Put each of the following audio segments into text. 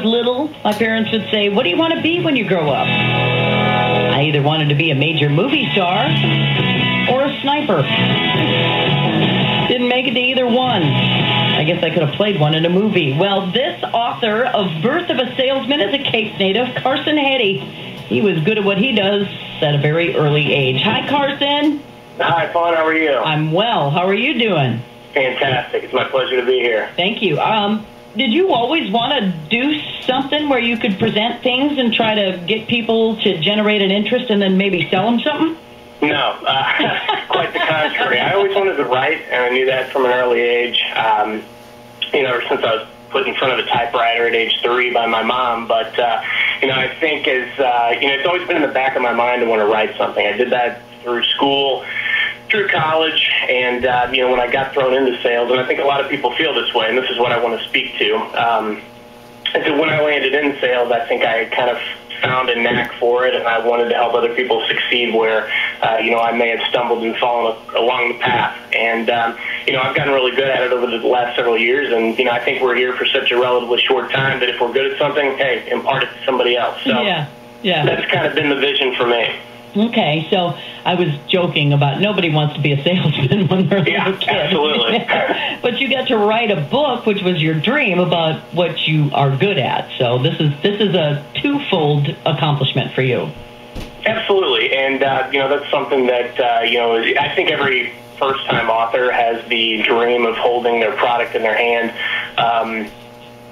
little, my parents would say, what do you want to be when you grow up? I either wanted to be a major movie star or a sniper. Didn't make it to either one. I guess I could have played one in a movie. Well, this author of Birth of a Salesman is a Cape native, Carson Heady. He was good at what he does at a very early age. Hi, Carson. Hi, Faune. How are you? I'm well. How are you doing? Fantastic. It's my pleasure to be here. Thank you. Did you always want to do something where you could present things and try to get people to generate an interest and then maybe sell them something? No, quite the contrary. I always wanted to write, and I knew that from an early age. Ever since I was put in front of a typewriter at age 3 by my mom. But, I think it's always been in the back of my mind to want to write something. I did that through school, through college, and, when I got thrown into sales, and I think a lot of people feel this way, and this is what I want to speak to. And so when I landed in sales, I think I kind of found a knack for it, and I wanted to help other people succeed where, I may have stumbled and fallen along the path. And, I've gotten really good at it over the last several years, and, I think we're here for such a relatively short time that if we're good at something, hey, impart it to somebody else. So yeah. That's kind of been the vision for me. Okay, so I was joking about nobody wants to be a salesman when they're a little kid. Absolutely. But you got to write a book, which was your dream, about what you are good at. So this is a twofold accomplishment for you. Absolutely, and that's something that I think every first-time author has the dream of holding their product in their hand.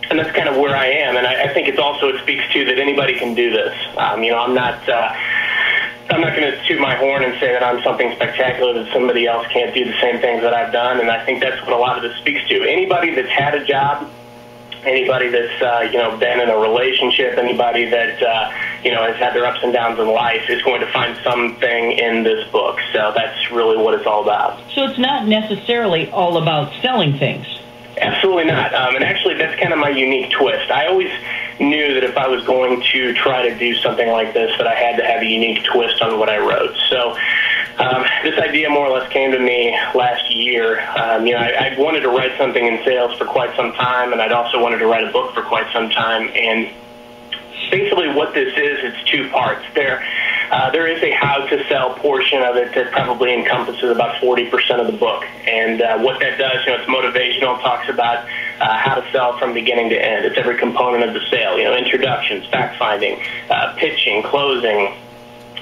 And that's kind of where I am, and I think it speaks to that anybody can do this. I'm not going to toot my horn and say that I'm something spectacular that somebody else can't do the same things that I've done, and I think that's what a lot of this speaks to. Anybody that's had a job, anybody that's been in a relationship, anybody that has had their ups and downs in life is going to find something in this book. So that's really what it's all about. So it's not necessarily all about selling things. Absolutely not. And actually, that's kind of my unique twist. I always knew that if I was going to try to do something like this, that I had to have a unique twist on what I wrote. So this idea more or less came to me last year. I wanted to write something in sales for quite some time, and I'd also wanted to write a book for quite some time. And basically what this is, it's 2 parts. There is a how-to-sell portion of it that probably encompasses about 40% of the book. And what that does, it's motivational. It talks about how to sell from beginning to end. It's every component of the sale, introductions, fact-finding, pitching, closing,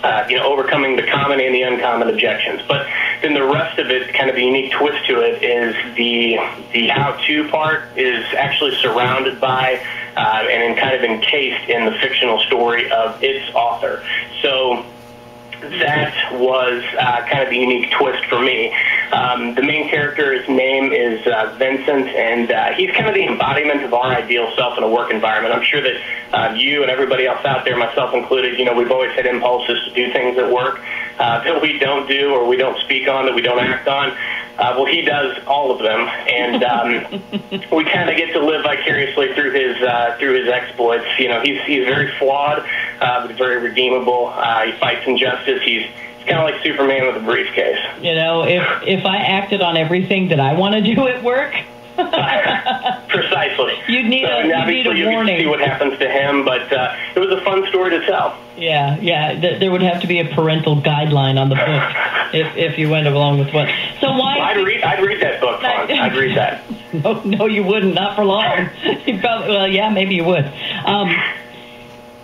overcoming the common and the uncommon objections. But then the rest of it, kind of the unique twist to it, is the how-to part is actually surrounded by and kind of encased in the fictional story of its author. So that was kind of the unique twist for me. The main character, his name is Vincent, and he's kind of the embodiment of our ideal self in a work environment. I'm sure that you and everybody else out there, myself included, we've always had impulses to do things at work that we don't do or we don't speak on, that we don't act on. Well, he does all of them, and we kind of get to live vicariously through his exploits. He's very flawed, but very redeemable. He fights injustice. He's kind of like Superman with a briefcase. If I acted on everything that I want to do at work. Precisely. You'd need a warning. You see what happens to him, but it was a fun story to tell. Yeah. There would have to be a parental guideline on the book if you went along with what. So why? I'd read that book, Faune. I'd read that. No, you wouldn't. Not for long. Maybe you would.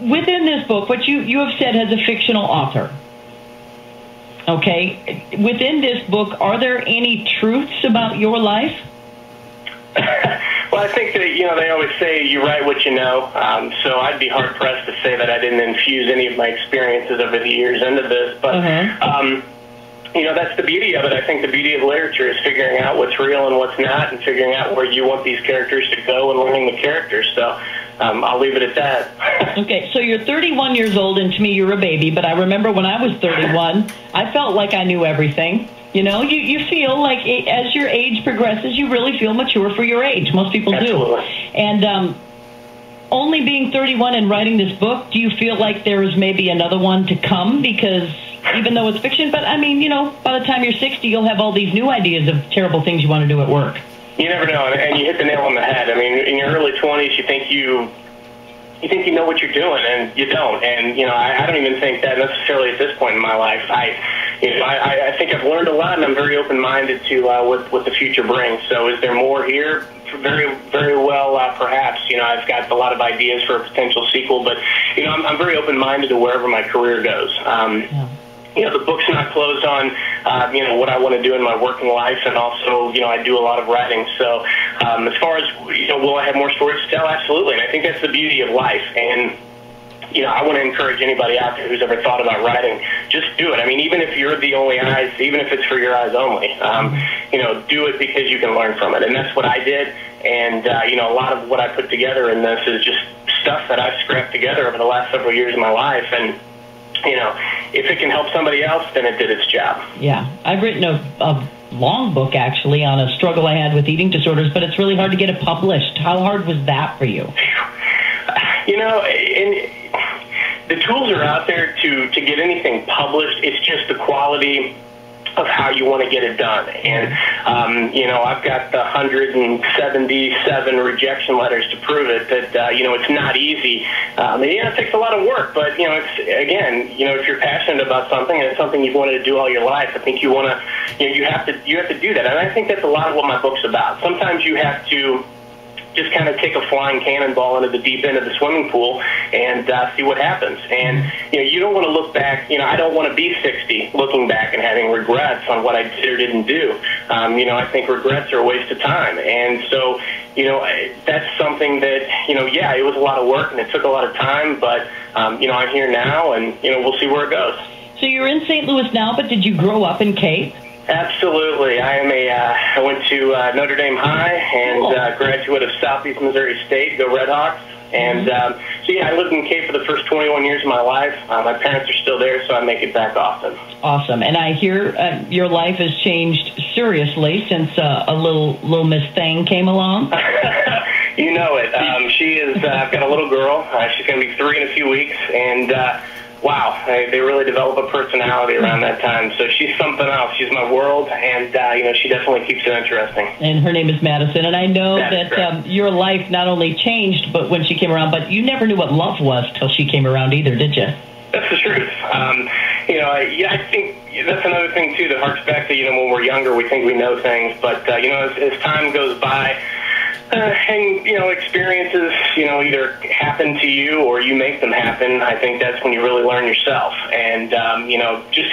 Within this book, what you have said has a fictional author. Okay. Within this book, are there any truths about your life? Well, I think that, they always say you write what you know, so I'd be hard-pressed to say that I didn't infuse any of my experiences over the years into this, but, that's the beauty of it. I think the beauty of literature is figuring out what's real and what's not, and figuring out where you want these characters to go and learning the characters, so I'll leave it at that. Okay, so you're 31 years old, and to me you're a baby, but I remember when I was 31, I felt like I knew everything. You feel like as your age progresses, you really feel mature for your age. Most people do. And only being 31 and writing this book, do you feel like there is maybe another one to come? Because even though it's fiction, but I mean, by the time you're 60, you'll have all these new ideas of terrible things you want to do at work. You never know, and you hit the nail on the head. I mean, in your early 20s, you think you you think you know what you're doing, and you don't. And, you know, I don't even think that necessarily at this point in my life. I think I've learned a lot, and I'm very open-minded to what the future brings. So is there more here? Very, very well, perhaps. You know, I've got a lot of ideas for a potential sequel, but, you know, I'm very open-minded to wherever my career goes. You know, the book's not closed on, you know, what I want to do in my working life, and also, you know, I do a lot of writing. So as far as, you know, will I have more stories to tell? Absolutely. And I think that's the beauty of life. And, you know, I want to encourage anybody out there who's ever thought about writing, just do it. I mean, even if you're the only eyes, even if it's for your eyes only, you know, do it because you can learn from it. And that's what I did. And, you know, a lot of what I put together in this is just stuff that I've scrapped together over the last several years of my life. And, you know, if it can help somebody else, then it did its job. Yeah. I've written a long book, actually, on a struggle I had with eating disorders, but it's really hard to get it published. How hard was that for you? You know, the tools are out there to get anything published. It's just the quality of how you want to get it done. And, you know, I've got the 177 rejection letters to prove it that, you know, it's not easy. It takes a lot of work, but, you know, it's, again, you know, if you're passionate about something and it's something you've wanted to do all your life, I think you want to, you know, you have to do that. And I think that's a lot of what my book's about. Sometimes you have to just kind of take a flying cannonball into the deep end of the swimming pool and see what happens. And, you know, you don't want to look back. You know, I don't want to be 60 looking back and having regrets on what I did or didn't do. You know, I think regrets are a waste of time. And so, you know, that's something that, you know, yeah, it was a lot of work and it took a lot of time, but, you know, I'm here now and, you know, we'll see where it goes. So you're in St. Louis now, but did you grow up in Cape? Absolutely. I went to Notre Dame High and graduate of Southeast Missouri State, go Red Hawks. And so, yeah, I lived in Cape for the first 21 years of my life. My parents are still there, so I make it back often. Awesome. And I hear your life has changed seriously since a little Miss Thing came along. You know it. She is, I've got a little girl. She's going to be 3 in a few weeks. And, wow, they really develop a personality around that time. So she's something else. She's my world, and, you know, she definitely keeps it interesting. And her name is Madison, and I know that your life not only changed but when she came around, but you never knew what love was till she came around either, did you? That's the truth. You know, I think that's another thing, too, that harks back to, you know, when we're younger, we think we know things. But, you know, as time goes by, and, you know, experiences, you know, either happen to you or you make them happen, I think that's when you really learn yourself. And, you know, just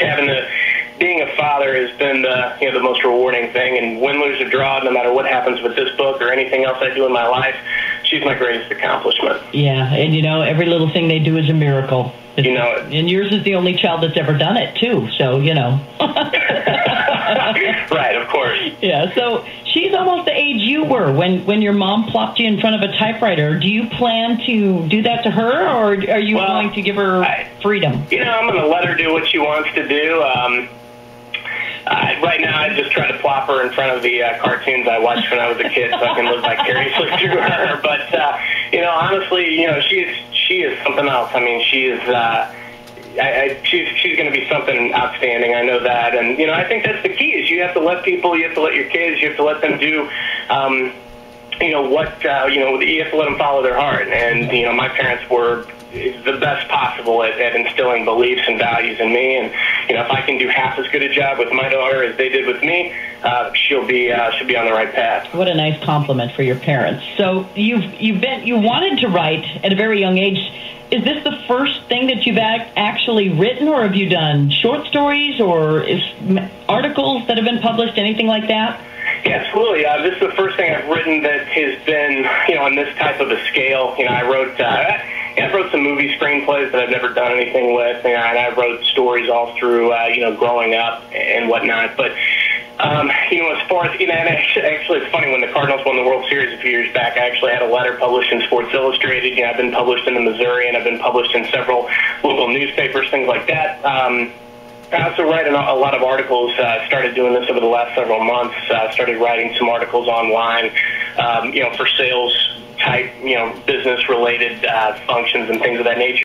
being a father has been the most rewarding thing. And win, lose, or draw, no matter what happens with this book or anything else I do in my life, she's my greatest accomplishment. Yeah, and, you know, every little thing they do is a miracle. You know it. And yours is the only child that's ever done it, too, so, you know. Right, of course. Yeah, so she's almost the age you were when your mom plopped you in front of a typewriter. Do you plan to do that to her, or are you going to give her freedom? You know, I'm going to let her do what she wants to do. Right now, I just try to plop her in front of the cartoons I watched when I was a kid so I can live vicariously through her. But, you know, honestly, you know, she is something else. I mean, she is... she's going to be something outstanding. I know that. And, you know, I think that's the key is you have to let people, you have to let your kids, you have to let them do, you know, you have to let them follow their heart. And, you know, my parents were the best possible at instilling beliefs and values in me. And, you know, if I can do half as good a job with my daughter as they did with me, she'll be on the right path. What a nice compliment for your parents. So you wanted to write at a very young age. Is this the first thing that you've actually written, or have you done short stories or articles that have been published, anything like that? Yeah, absolutely. This is the first thing I've written that has been, you know, on this type of a scale. You know, I wrote some movie screenplays that I've never done anything with, and I wrote stories all through, you know, growing up and whatnot. But you know, as far as, you know, and actually it's funny, when the Cardinals won the World Series a few years back, I actually had a letter published in Sports Illustrated. You know, I've been published in the Missouri, and I've been published in several local newspapers, things like that. I also write a lot of articles. Started doing this over the last several months. Started writing some articles online, you know, for sales type, you know, business related functions and things of that nature.